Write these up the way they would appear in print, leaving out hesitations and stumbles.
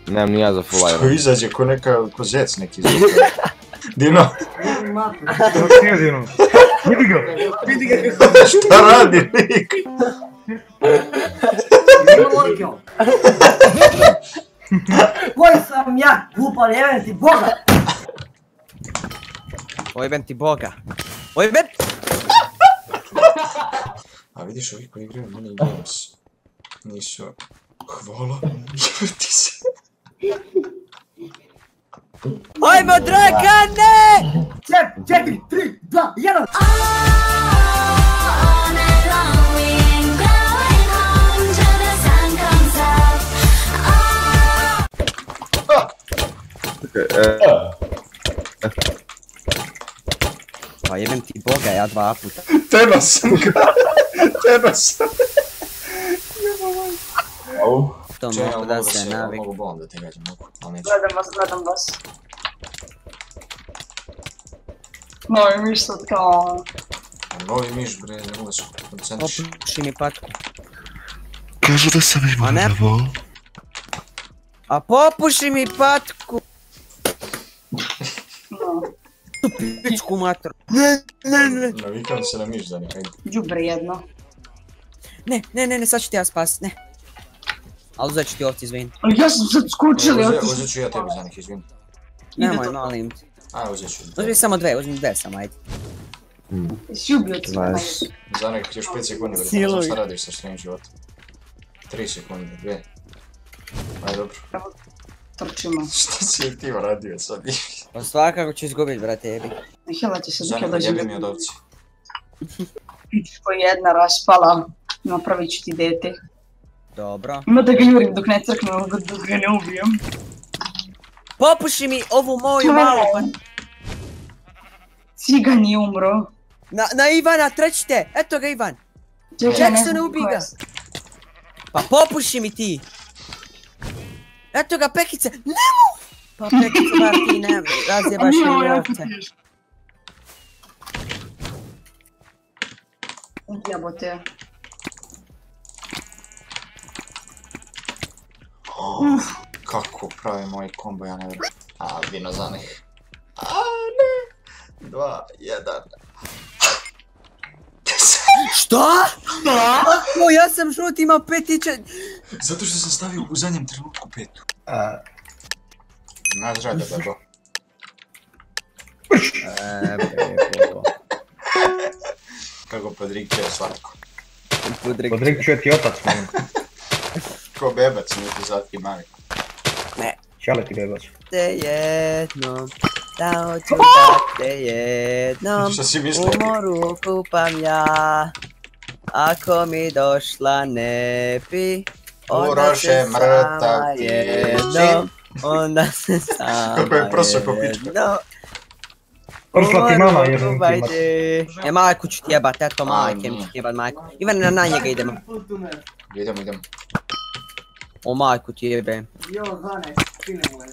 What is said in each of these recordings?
Nemam ni ja za full Što iron. izađe ko zec neki izađe. Dino. Što nije Dino? Vidi ga. Šta radi lik? Koji sam ja, glupan, jebem ti Boga! Ojebem ti Boga. Ojebem! A vidiš ovi koji igraju Money Games. Nisu... Hvala. Jebati se. Ajmo Dragane! 4, 3, 2, 1! Pa jebem ti Boga, ja 2 puta. Teba sam ga. Teba sam. Au. To Čekaj, mogu da se navik. mogu bolom da te gađam, mogu, ali neću. Gledam vas. Novi miš sad kao... Novi miš bre, ne mogu da se koncentriš. Popuši mi patku. Kažu da sam imao level. A popuši mi patku! Tu pičku matru. Ne. Navikam se na miš za nekaj. Đubre jedno. Ne, sad ću ti ja spasit, ne. Ali uzet ću ti ovci, izvini. Ali ja sam sad skučili, Uzet ću ja tebi za nek, izvini. Nemoj, molim ti. A, uzet ću. Uzmi samo 2, uzmi 2 samo, ajde. Jesi ubio ti? Za nek, još 5 sekundi, bre, Siluj. znam šta radiš sa svojim životom. 3 sekunde, 2. Ajde, dobro. Trčimo. Šta si ti radio sad? Pa svakako ću izgubit, brate, jebi. Hela će se Za dok je nek, jebi dođe. mi od ovci. Pičko jedna raspala. Napravit ću ti dete. Dobro. Ima da ga jurim dok ne crknu, dok ga ne ubijem. Popuši mi ovu moju malu pa... Cigan je umro. Na Ivana, trećite! Eto ga Ivan! Jacksone, ubi ga! Pa popuši mi ti! Eto ga, Pekice! Nemo! Pa Pekice, bar ti ne razjebaš mi ovce. Jebote. Kako pravi moj kombo, ja ne vjerujem. A, vino za nek. A, ne! 2, 1. Šta? Kako? Ja sam žut imao 5 tiče... Zato što sam stavio u zadnjem trenutku 5. Znaš rada, bebo. Bebo. Kako podrikćuje slatko. Podrikćuje ti otac, molim. Ko bebac, nije ti zatki mali. Šale ti bebac. Te jednom, dao ću da te jednom, Šta si mislio? u moru kupam ja. Ako mi došla ne bi, onda Uroše se mrtav sama ti jednom, onda se sama Kako je prosao ko pička. jednom. Prsla ti mama jednom ti imat. Ubajde. Majku ću ti jebat, eto majke mi ću ti jebat majku. Ivan, na njega idemo. Idemo. O majku ti jebem. Jo, Zane, skine mu je.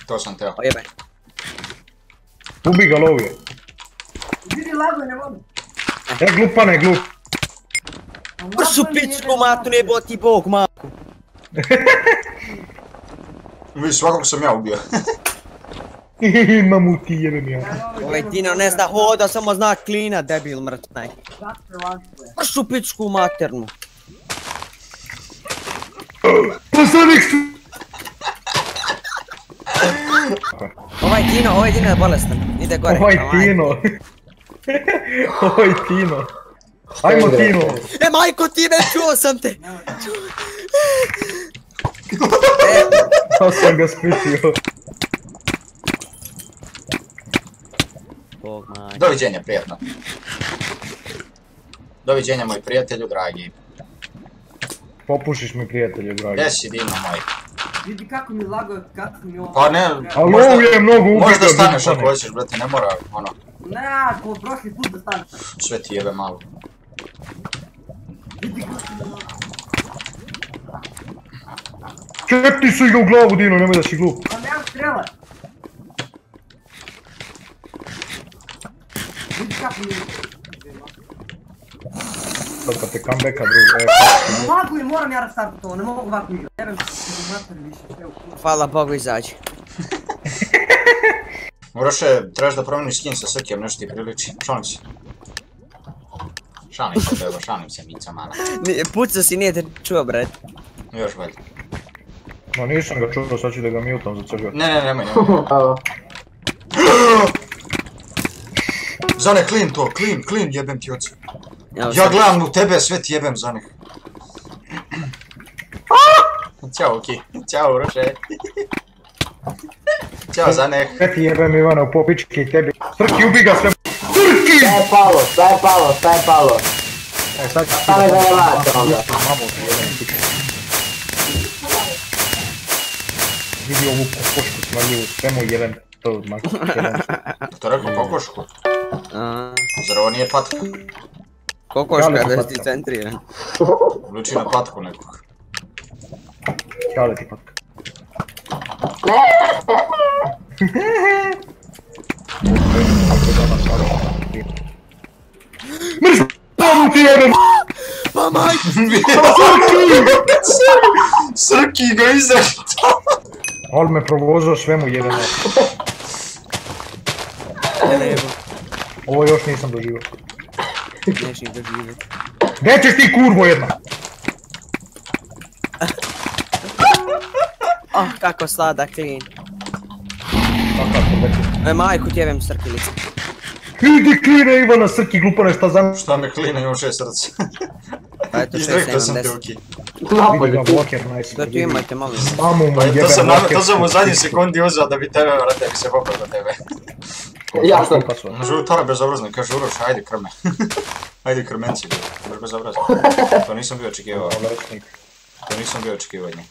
To sam teo. O jebe. Ubi ga lovio. Vidi lago, ne mogu. Glupane, glup. Pršu pičku matu, ne bo ti bog majku. Vidiš, svakog sam ja ubio. Mamu ti jebem ja. Ovaj Dino ne zna hoda, samo zna klina, debil mrtnaj. Pršu pičku maternu. Poslanik su... Ovaj Dino je bolestan, ide gore. Ovaj Tino. Ajmo Tino. E majko ti ne, čuo sam te. Pa sam ga spritio. Bog maj. Doviđenja, prijatno. Doviđenja, moj prijatelju, dragi. Popušiš mi prijatelju, dragi. Gdje si, Dino moj? Vidi kako mi lago, kako mi ovo... Pa ne, A lov je mnogo ubita. možda staneš ako hoćeš, brate, ne mora, ono, Ne, ko prošli put da staneš. sve ti jebe malo. Čepni su ga u glavu, Dino, nemoj da si glup. Pa nemam strela. Vidi kako mi... Sad kad te comebacka drugo, Ovako je, moram ja restartati ovo, ne mogu ovako igrati. Jebem se u mater više. Evo, Hvala Bogu izađi. Uroše, trebaš da promeniš skin sa Srkijem, nešto ti priliči. Šalim se. Šalim se, bebo, šalim se, mica mala. Pucao si, nije te čuo, bret. Još bolje. no nisam ga čuo, sad ću da ga mutam za crga. Ne, nemoj. Zane, clean to, clean, jebem ti ocu. Ja gledam u tebe, sve ti jebem, Zane. Ćao, Uki. Ćao, Uroše. Ćao, Zane. Sve ti jebem Ivana, u popički i tebi. Srki, ubi ga sve. Srki! Šta je palo? Sad ću ti Stane da je vrati onda. Mamu ti jebem pičku. Vidi ovu kokošku smanjivu, sve mu jebem. To maki, jebem. To rekao kokošku. Zar ovo nije patka? Kokoška, da si centriran. Liči na patku nekog. Čale ti patka. Mrš! Mamu ti jebem! Pa majke! Srki ga izašta! Al me provozao, sve mu jebem. Ovo još nisam doživio. Neš ih doživjeti. Gdje ćeš ti kurvo jedna? Oh, kako sladak clean. Majku ti jebem Srkilicu. Idi kline Ivana, Srki glupane, šta znam? Šta me klina, imam 6 srca. Pa eto 6, Izrekao sam 7, te, 10. Uki. Vidi ga bloker, nice. To tu imajte, molim. Mamu mu Pa jebem bloker. to sam u zadnjih sekundi uzeo da bi tebe, vrate, bi se popao do tebe. Jasno. Žu, to je bezobrazno, kaže Uroš, ajde krme. Ajde krmenci, baš bezobrazno. To nisam bio očekivao. To nisam bio očekivao od nje.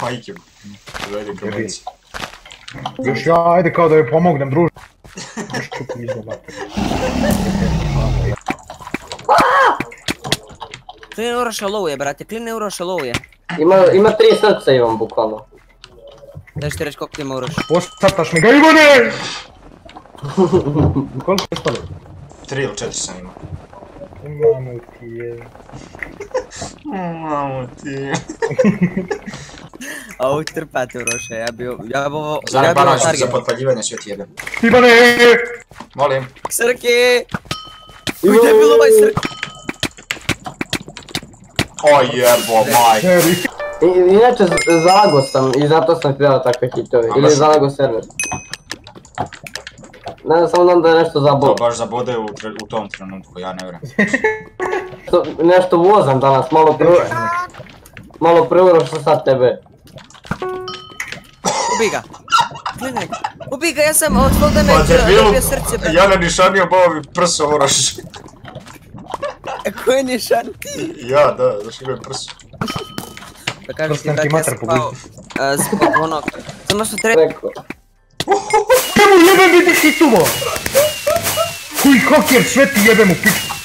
Majke, ajde krmenci. Još ja, ajde kao da joj pomognem, druže. Još ću pizdo, mater. Clean Uroša low je, brate, clean Uroša low je. Ima 3 srca imam, bukvalno. Da ću ti reći koliko ima Uroš. Posataš mi ga, Ivane! Koliko je stalo? 3 ili 4 sam imao. Mamu ti je... Mamu ti. A ovo trpate Uroša, ja bi ovo... Zane, banaš za potpaljivanje, sve ti jebem. Ivane! Molim. Srki! Uj, debil ovaj Srki! O jebo, maj. Inače, zalago sam i zato sam ti dao takve hitove. Ili je zalago server. Ne znam, samo znam da je nešto To zabolo. baš zabode u tom trenutku, ja ne vjerujem. Nešto vozam danas, malo preuro što sad tebe. Ubi ga! Klinek! Ubi ga, ja sam od svog dana Pa debilu, dobio srce, brate. ja na nišanio bovi prso Uroš. Ko je nišan ti? Ja, da, znaš ima prso. Da kažem ti, Prstan ti brate, ja mater sam pao zbog onog... Samo što treba... Rekao. Evo jebem mi ti hitova! Koji haker, sve ti jebem u pičku!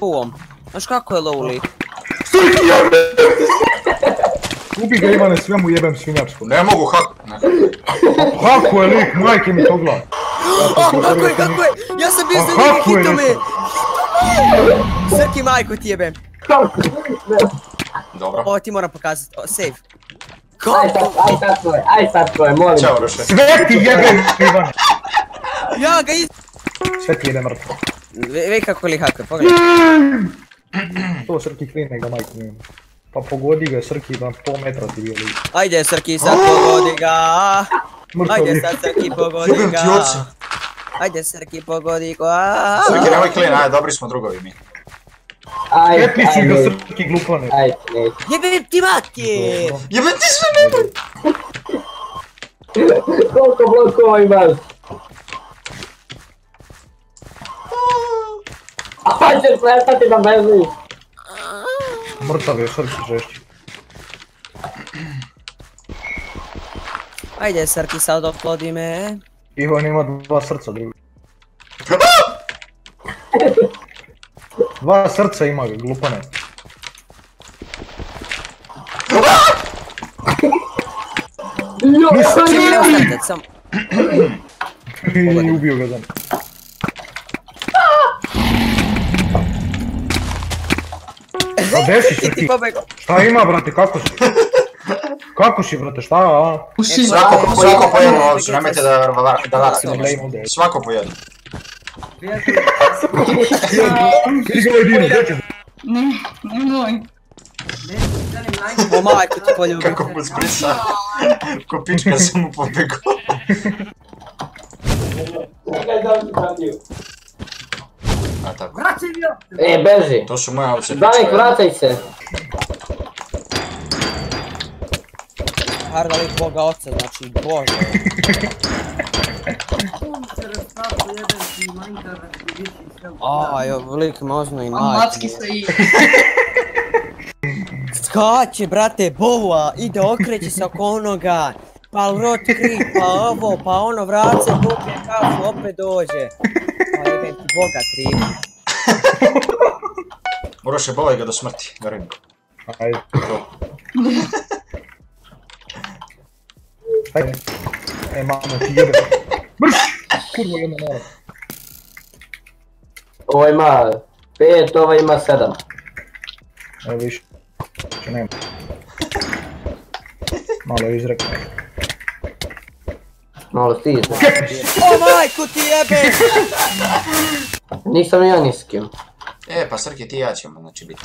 Uvom. Znaš kako je low lik? Srki jebem! Ubi ga Ivane, sve mu jebem svinjačko. Ne mogu Kako je lik, majke mi to gleda. Kako je? Ja sam bio za njega, hito me! Srki majku ti jebem. Dobro. Ovo ti moram pokazati, save. Aj sad tvoje, molim. Ćao Uroše. Sve ti jebem Ivane! Ja ga Sve ti jebem mrtvo. Vej kako li haker, pogledaj. To Srki kline ga majke mi. Pa pogodi ga Srki, na pol metra ti bio lik. Ajde Srki sad pogodi ga. Ajde sad Srki pogodi Jebem ti ga. oca. Ajde Srki pogodi ga. Srki, nemoj klin, ajde, dobri smo drugovi mi. Etnici ga Srki glupane. Ajde, Jebem ti mater! Jebem ti sve neboj! koliko blokova imaš? Ajde, prestati da bežiš. Mrtav je Srki žešći. Ajde Srki sad oplodi me. Ivan ima 2 srca drugi. 2 srca ima ga, glupane. I ubio ga za. A gdje si I ti ti? pobego. Šta ima, brate, kako si? Kako si, brate, šta, a? Svako po jednu ovcu, nemojte da varate. Svako po jednu. Ti ga ovaj dino, gdje ćeš? Ne, nemoj. O majko ti poljubi. Kako mu zbrisa. Ko pička sam mu pobegao. A tako. Vraćaj mi jo! Beži. To su moje ovce Zanik, vraćaj se. Harda lik Boga oca, znači Bože. Sunce restartu jedan ti Minecraft i više i sve. Aj, lik mozno i A majke. macki se i... Skače, brate, boa, ide okreće se oko onoga. Pa rot krik, pa ovo, pa ono, vrat se, popije kafu, opet dođe. Pa jebem ti Boga, triba. Uroše, bovaj ga do smrti, verujem. Ajde. Ajde. Mamo ti jebe. Brš! Kurvo jedna mora. Ovo ima 5, ovo ima 7. Evo više. Če nema. Malo je izrekao. Malo stizno. O majku ti jebe! Nisam ja ni s kim. Pa Srki, ti i ja ćemo, znači, biti.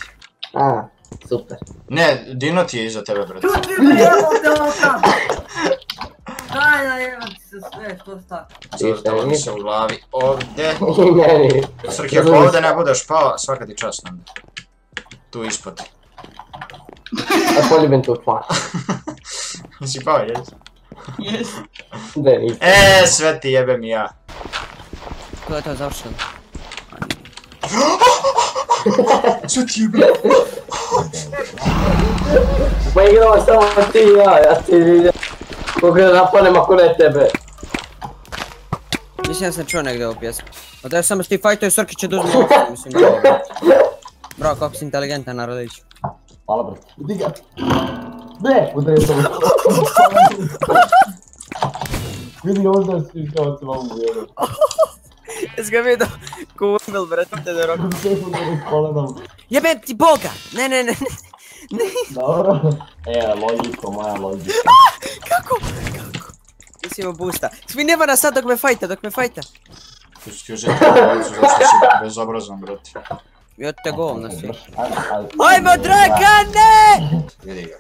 A, super. Ne, Dino ti je iza tebe, brate. Tu ti mi jebote ovo tam! Daj da jebati se sve, što sta? Zavrtalo mi se u glavi ovdje. I meni. Srki, ako ovdje ne budeš pao, svaka ti čast nam. Tu ispod. A poljubim tu tvar. Si pao, jesi? Jes. Da, nisam. Sve ti jebem i ja. To je to završeno. Sve ti jebem. Pa igramo samo ti i ja ti vidim. Koga napadnem ako ne tebe. Mislim da sam čuo negdje ovu pjesmu. Pa da je samo s ti fajtuje, Srki će da uzme ovdje, mislim da je ovo. Bravo, kako si inteligentan, Narodić. Hvala, brate. Vidi ga. Ne, udaju sam. Vidi ga ovdje svi kao se vam uvjerujem. Jes ga vidio? Ko umil, brate, te da roka. Sve udarim kolenom. Jebem ti Boga! Ne. Dobro. Logiko, moja logika. Kako? Nisi imao boosta. Svi nema nas sad dok me fajta. Tu si ti uzeti ovdje, zašto si bezobrazan, brate. I te govna svi. Aj, Ajmo, Dragane! Vidi ga,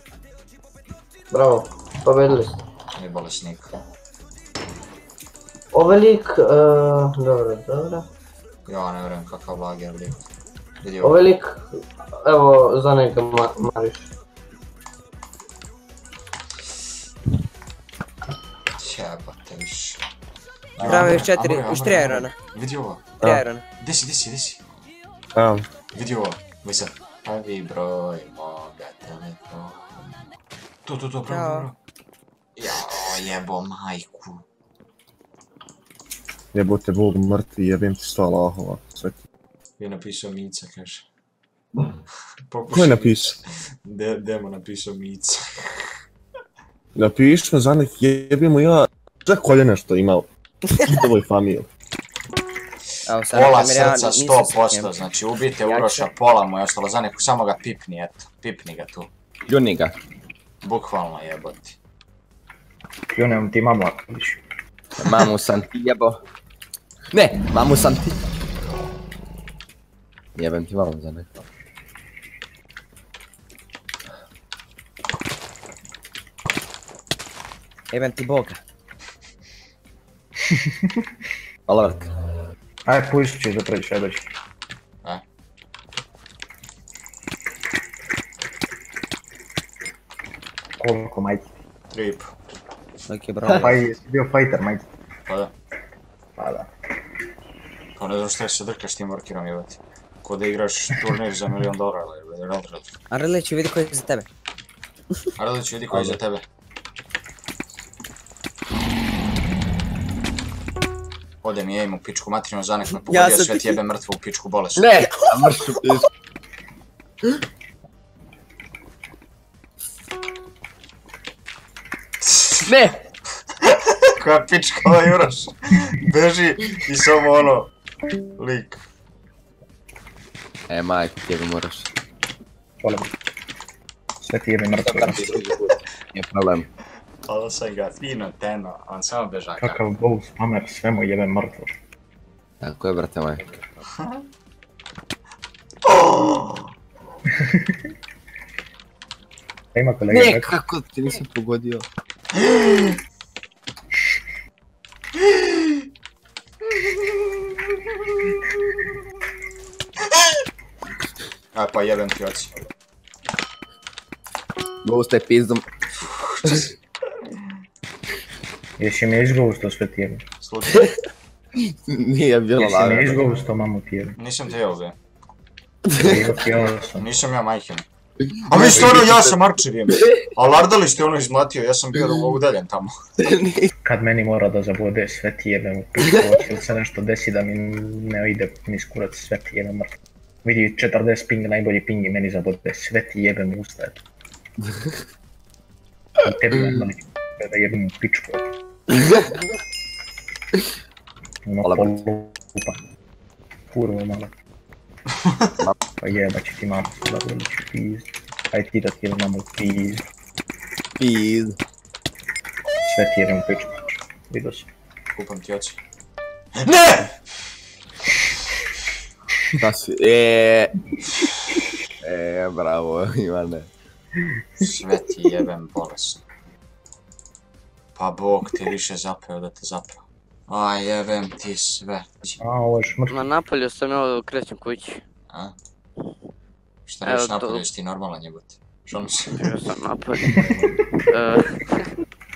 bravo, pobedili ste. je bolesnik. Ovaj lik, dobro. Ja ne vjerujem kakav lager lik. Vidi ovo. Ovaj lik, evo, za njega mariš. Jebate više. Bravo, još 4, još 3 irona. Vidi ovo. 3 irona. Gdje si? Evo. Vidi ovo. Visa. Pravi broj moga telefona. To, bravo. Jao, jebo majku. Jebote Bog mrtvi, jebem ti 100 lahova. Sve ti. Je napisao Mica, kaže. Ko je napisao? Demo napisao Mica. Napišno za nek jebimo ja sve koljena što ima u ovoj familiji. Pola srca 100%, znači ubijte Uroša, pola mu je ostalo za neku, samo ga pipni, eto. Pipni ga tu. Juni ga. Bukvalno jeboti. Junem ti mamu ako više. Mamu sam ti jebo. Ne, mamu sam ti. Jebem ti mamu za neko. Jebem ti Boga. Hvala vrti. Aj, pustit ćeš da pređeš, aj dođi. Koliko, majke? 3,5. Ok, bravo. Pa jesi bio fighter, majke. Pa da. Pa da. Kao ne znam što se drkaš tim workerom jebati. Ko da igraš turnir za $1 milion jebati. Arlić, vidi koji je za tebe. Arlić, vidi koji je za tebe. Ode mi jejim u pičku materinu, za nek me pogodio, sve ti jebe mrtvo u pičku bolest. Ne, a mršu pisku. Ne! Koja pička ovaj Juraš. Beži i samo ono... Lik. Majko, tebe moraš. Hvala. Sve ti jebe mrtvo. Nije problem. Hvala sam ga fino teno, on samo beža. Kakav gol spamer, sve mu jebe mrtvo. Tako je, brate moj. Ima kolega Ne, kako ti nisam pogodio? Aj pa jebem ti oci. Ghost pizdom. Jesi me izgousto sve ti jebe. Slučaj. Nije bilo Jesi me lažno. izgousto mamu ti jebe. Nisam te jeo be. Sam. Nisam ja majke. A vi stvarno, ja sam Arčev jem. A Lardali ste ono izmlatio, ja sam bio udaljen tamo. Kad meni mora da zabode, sve ti jebem u pičku, hoće se nešto desi da mi ne ide niz kurac, sve ti jebem mrtvo. Vidi 40 ping, najbolji ping i meni zabode, sve ti jebem u usta. I tebi najbolji da jebem u pičku. Ono polupa. Kurvo malo. Pa jeba će ti mamu sada da ću pizd. Aj ti da ti jebem mamu pizd. Pizd. Sve ti jebem u pičku. Vidio sam. Kupam ti oci. Ne! Šta si? Bravo, Ivane. Sve ti jebem bolesno. Pa Bog ti više zapeo da te zapeo. Aj jebem ti sve. A, ovo je šmrš. Na napolju sam ja krećem kući. A? Šta neš napolju, jesi ti normalan jebote? Što misli? Ja sam napolju.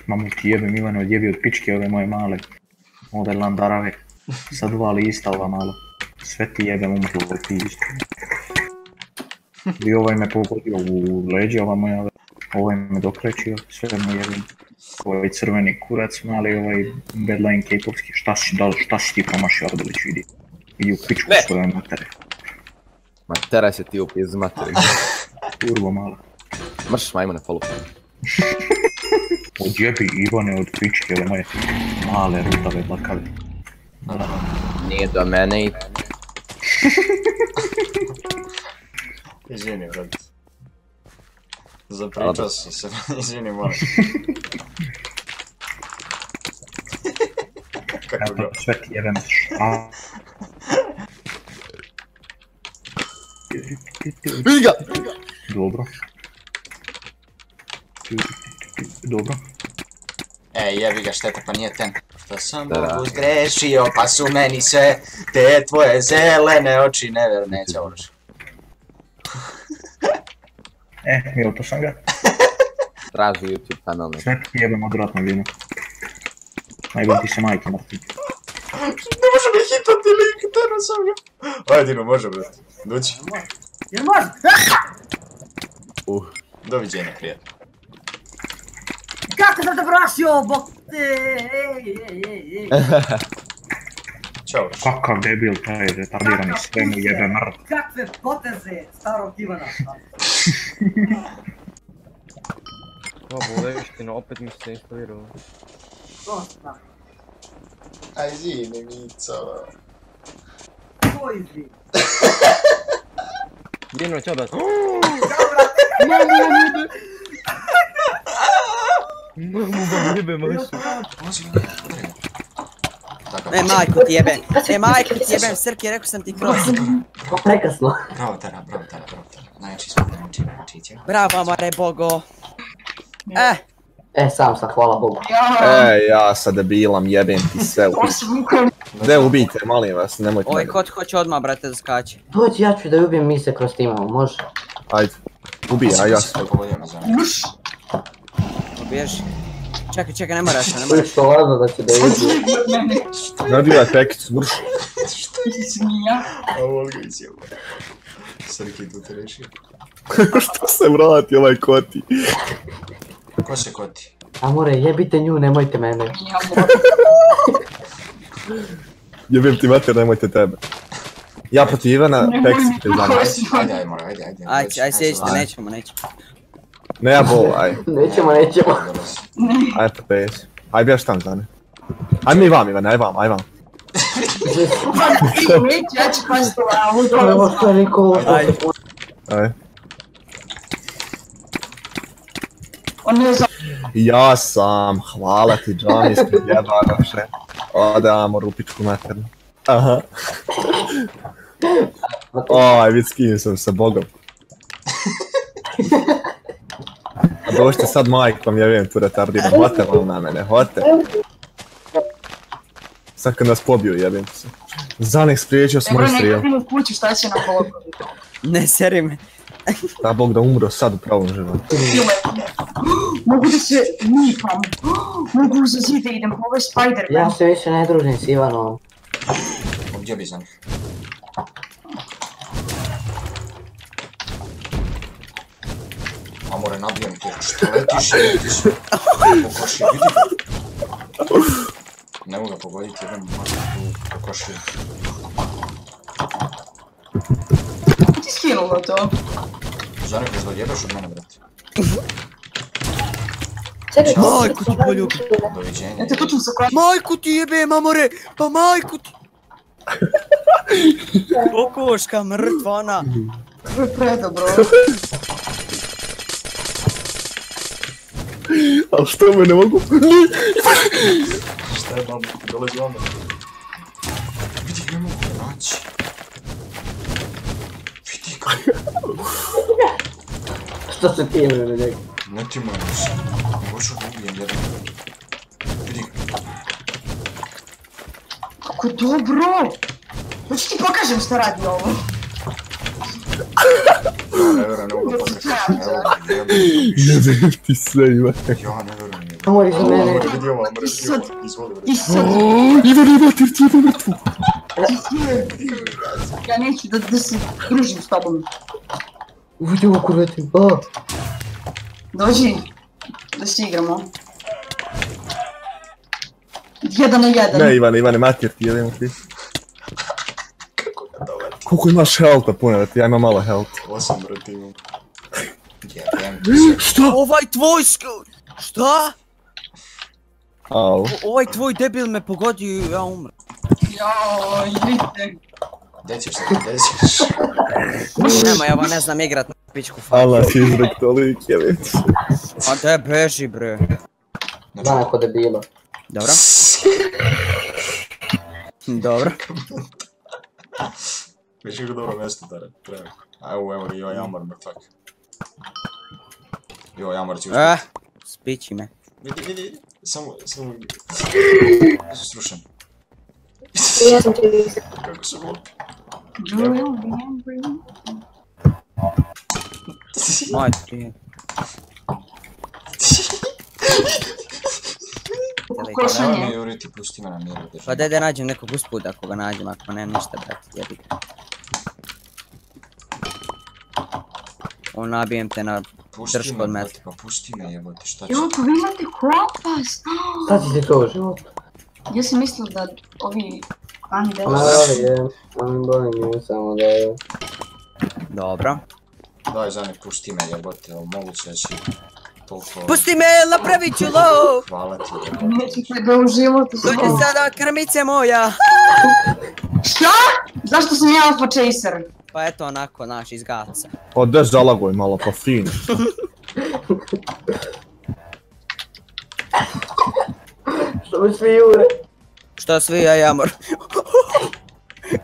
Mamu ti jebem Ivane, odjebi od pičke ove moje male. Ove landarave. Sad dva lista ova malo. Sve ti jebem umrlo u pizdu. I ovaj me pogodio u leđe, ova moja. Ovaj me dokrećio, sve mu jebem. Ovaj crveni kurac mali, ovaj bedline capeovski. Šta si ti promašio Ardolić, vidi. Idi u pičku svoje matere. Matera se ti u pizdu materi. Kurvo malo. Mrš majmune, polu. Odjebi Ivane od pičke ove moje male rutave bakave. Nije do mene i... Izvini, brad. Zapričao si se, izvini, moram. Kako ga? Sve ti jebem šta? Vidi ga! Dobro. Dobro. Jebi ga, šteta, pa nije ten. Što sam Bogu zgrešio, pa su meni sve te tvoje zelene oči neće oruš. Jel to sam ga? Traži YouTube kanal. Sve ti jebem odvratno vino. Najbolj ti se majke mrtvi. Ne može me hitati lik, tero sam ga. Ajde, Dino, može, brate. Doći. Jer može? Doviđenja, prijatno. Kako sam te prašio, bok te, Ćao, Roš. Kakav debil taj retardirani, sve mu jebe mrtv. Kakve poteze starog Ivana. Budeština, opet mi se instaliralo. Dosta. Aj, izvini, Mico. Ko izvini? Dino, čao da... Mamu vam jebe mašu. Majko ti jebem. Majko ti jebem, Srki, rekao sam ti kroz. Prekasno. Bravo, Tara. Najjači smo, najjači. Bravo, Amare Bogo. Sam sam, hvala Bogu. Ja sa debilam jebem ti sve u pičku. Ne ubijte, molim vas, nemojte Oj, mene. ko hoće odmah, brate, da skače. Dođi, ja ću da ubijem mi se kroz timamo, može? Ajde, ubij, a ja sam. Bježi. Čekaj, ne moraš. Što važno da će da ubijem. Nabijaj pekicu, brš. A Volga izjeba. Srki tu te rešio. Što se vrati ovaj koti? Ko se koti? Amore, jebite nju, nemojte mene. Jebim ti mater, nemojte tebe. Ja protiv Ivana, pekicu te znam. Ajde, mora, ajde. Ajde, sjećite, nećemo. Ne ja bol, aj. Nećemo. Aj pa pes. Aj bješ tam, Zane. Aj mi vam, Ivane, aj vam. Neću, ja ću pasti lavu. Evo što je Nikola. Aj. On ne zna. Ja sam, hvala ti, džamijski jebanoše. Ode, amo rupičku maternu. Aha. Oj, vid skinuo sam sa Bogom. A došte sad majkom, ja vidim tu retardiram. Hote vam na mene, hote. Sad kad nas pobiju, jebim se. Zanek spriječio s moj strijel. Neka u kući, šta će na Bogu? Ne seri me. Da Bog da umro sad u pravom životu. Mogu da se nipam. Mogu za zide idem, ovo je Spider-Man. Ja se više ne družim s Ivanom. Gdje bi za njih? Amore, nabijem te. Što letiš i letiš? Pokoši, vidi ga. Ne mogu ga pogoditi, jedan mačak tu pokoši. Ti skinulo to? Zanek još da odjebaš od mene, brate. Majku ti poljubi. Doviđenja. Eto, tu ću se koja... Majku ti jebem, amore. Pa majku ti. Kokoška mrtva ona. To je predobro. Ali što me ne mogu... Šta je babo? Dolazi onda. Vidi ga, ne mogu ga naći. Vidi ga. Što se ti ime na njega? Ne ti moja ništa. Ne hoću da ubijem jedan. Vidi ga. Kako dobro! Hoću ti pokažem šta radi ovo. Ja ne vjerujem, ne mogu ga pokazati. Jebem ti sve, Ivane. Ja ne vjerujem, ne. Amor iza mene. Vidi ovo, Amore, vidi ovo. Izvoli, bre. Ti sad... Ivane, mater, ti jebe mrtvu. Ja neću da se družim s tobom. Uvidi ovo kurveti. Dođi, da se igramo. 1 na 1. Ne, Ivane, mater, ti jebem ti. Koliko imaš health-a puno, da ti ja imam malo health. 8, brate, imam. Jebem. Šta? Ovaj tvoj Šta? Au. Ovaj tvoj debil me pogodio i ja umro. Joj, vidite. Gdje ćeš se, gdje ćeš? Nema, ja vam ne znam igrat na pičku fajn. Allah si izrek tolik, jebem ti. A te beži bre. Da, neko debilo. Dobro. Dobro. Viš ga dobro mjesto, Tare, treba. Evo, joj, Amor, mrtvak. Joj, Amor će uspjeti. Spiči me. Vidi, samo... Srušen. Ja sam ti vidio. Kako su glupi. Majke. Nemoj me juriti, pusti me na miru. Pa daj da nađem nekog usput ako ga nađem, ako ne ništa brate, jebi ga. On nabijem te na dršku od metra. Pa pusti me jebote, šta ću? Jo, pa vi imate kompas! Šta ti ti to u životu? Ja sam mislila da ovi klani deli... Bolim je samo da je... Dobro. Daj Zanek, pusti me jebote, ali moguće da će toliko... Pusti me, napravit ću lov! Hvala ti jebote. Nećete ga u životu se... Dođe sada krmice moja! Šta? Zašto sam ja alpha chaser? Pa eto onako, naš iz gaca. O, deš zalaguj malo, pa fino. Što mi svi jure? Što svi ja jamor?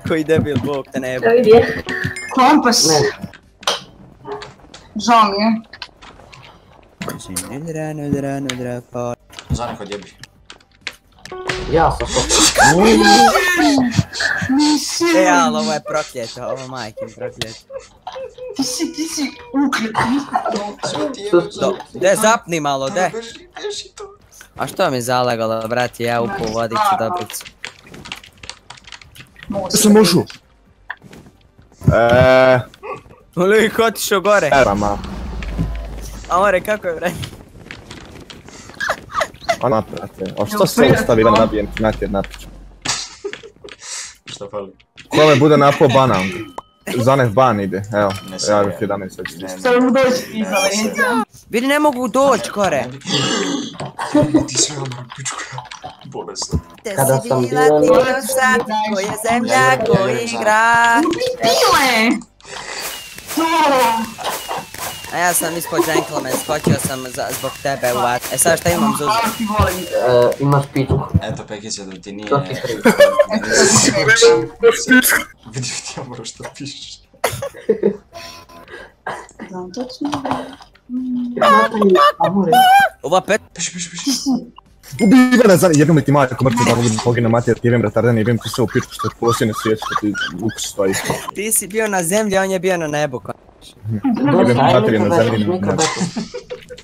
Koji debil, bog te ne jeba. Da vidi. Kompas. Ne. Žao mi je. Nudra, pa... Zanek, odjebi. Ja sam to. E, ali ovo je prokljeto, ovo majke mi prokljeto. Ti si uklet, De, zapni malo, de. Beži to. A što mi zalagalo, brati, ja upo u vodicu dobricu. Sam ušu. Lik, otišao gore. Erama. Amore, kako je vreme? Ona, brate. A što se ostavi da nabijem ti natjer napiću? Šta fali? Ko me bude napao banan? Zanek ban ide, evo. Ne Ja sam bih 11 već. Samo dođi ti za leđa. Vidi, ne mogu doći gore. Ti sve ono pičku, bolesno. Kada sam bila ti sad, ko je zemlja, ko je grad. Pile! A ja sam ispod džentlmen, skočio sam zbog tebe u vat. E sad šta imam za uzor? Ti volim. Imaš pičku. Eto, Pekića, da ti nije... To ti krivo. Vidio ti ja moram što pišeš. Znam točno. Ova pet... Piši. Ubi Ivana, jednom li ti majko mrtvo da pogine mater, jebem retardan, jebem ti sve u pičku što je posljedno svijet što ti luks stoji. Ti si bio na zemlji, on je bio na nebu. Jebem mater je na zemlji na nebu.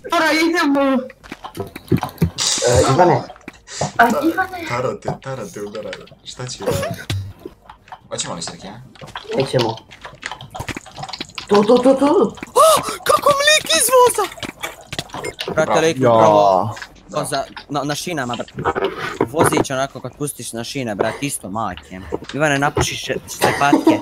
Tora, idemo. Ivane. Tarate udaraju. Šta će Ivane? Hoćemo li Srki, a? Nećemo. Tu. Kako mlik iz voza! Brate, lik upravo... Na šinama, brate. Vozić onako kad pustiš na šine, brate, isto majke. Ivane, napušiš se patke.